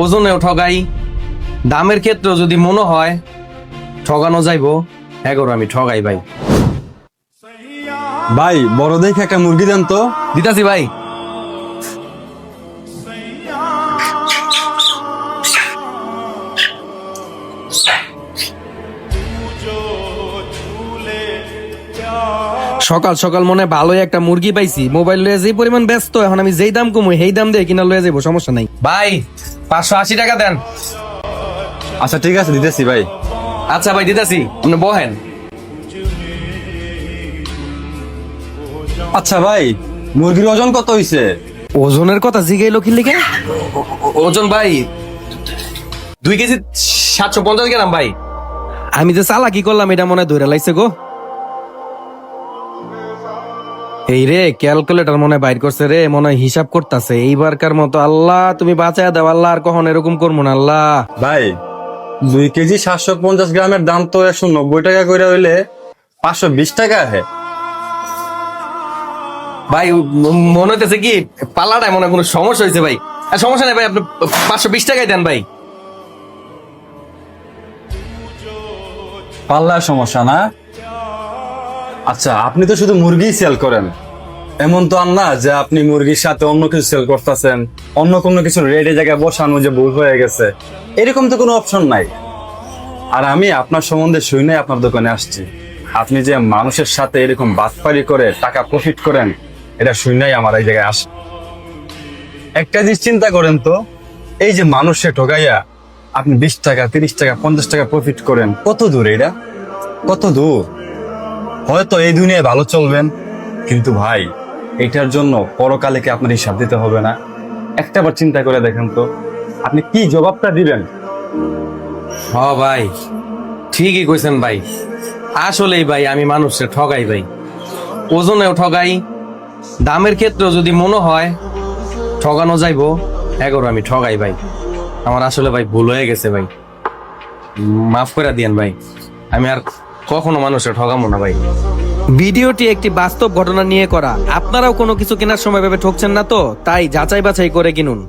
ওজনেও ঠগাই, দামের ক্ষেত্রেও যদি মনে হয় ঠগানো যাইবো, এগারো আমি ঠগাই ভাই। ভাই বড় দেখে একটা মুরগি দেন তো। দিতাছি ভাই। সকাল সকাল মনে হয় ভালোই একটা মুরগি পাইছি, মোবাইল লয়ে যে পরিমাণ ব্যস্ত, এখন আমি যেই দাম কমই সেই দাম দিয়ে কিনা লয়ে যাবো, সমস্যা নাই ভাই। 580 টাকা দেন। আচ্ছা ঠিক আছে, দিতেছি ভাই। আচ্ছা ভাই দিতাছি, আপনি বহেন। আচ্ছা ভাই, মুরগির ওজন কত হইছে? ওজনের কথা জিগাইলো কি লিখে? ওজন ভাই 2 কেজি 750 গ্রাম ভাই। আমি যে চালাকি করলাম এটা মনে হয় ধরে লাইছে গো। এই রে ক্যালকুলেটর মনে হয় বাইর করছে রে, মনে হয় হিসাব করতেছে এইবারকার মতো। আল্লাহ তুমি বাঁচায় দাও আল্লাহ, আর কখন এরকম করবো না আল্লাহ। ভাই 2 কেজি 750 গ্রামের দাম তো 190 টাকা করে হইলে 520 টাকা হে। ভাই মনে হইতেছে কি পাল্লাটায় মনে হয় কোনো সমস্যা হয়েছে ভাই। আর সমস্যা নেই ভাই, আপনি 520 টাকাই দেন ভাই। পাল্লার সমস্যা না? আচ্ছা, আপনি তো শুধু মুরগি সেল করেন, এমন তো আর না যে আপনি মুরগির সাথে অন্য কিছু সেল করতেছেন, অন্য কোনো কিছু রেডি জায়গায় বসানো যে ভুল হয়ে গেছে, এরকম তো কোনো অপশন নাই। আর আমি আপনার সম্বন্ধে শুনে আপনার দোকানে আসছি। আপনি যে মানুষের সাথে এরকম বাটপারি করে টাকা প্রফিট করেন, এটা শুনেই আমার এই জায়গায় আসে। একটা জিনিস চিন্তা করেন তো, এই যে মানুষে ঠকাইয়া আপনি 20 টাকা 30 টাকা 50 টাকা প্রফিট করেন, কত দূর এটা? কত দূর? হয়তো এই দুনিয়ায় ভালো চলবেন, কিন্তু ভাই এটার জন্য পরকালে কি আপনার হিসাব দিতে হবে না? একটাবার চিন্তা করে দেখেন তো, আপনি কি জবাবটা দিবেন? হ ভাই ঠিকই কইছেন ভাই, আসলেই ভাই আমি মানুষের ঠগাই ভাই। ওজনেও ঠগাই, দামের ক্ষেত্রেও যদি মনে হয় ঠগানো যাইবো, এগারো আমি ঠগাই ভাই। আমার আসলে ভাই ভুল হয়ে গেছে ভাই, মাফ করে দিয়েন ভাই। আমি আর কখনো মানুষের ঠগাবো না ভাই। ভিডিওটি একটি বাস্তব ঘটনা নিয়ে করা, আপনারাও কোনো কিছু কেনার সময় ভেবে ঠকছেন না তো, তাই যাচাই বাছাই করে কিনুন।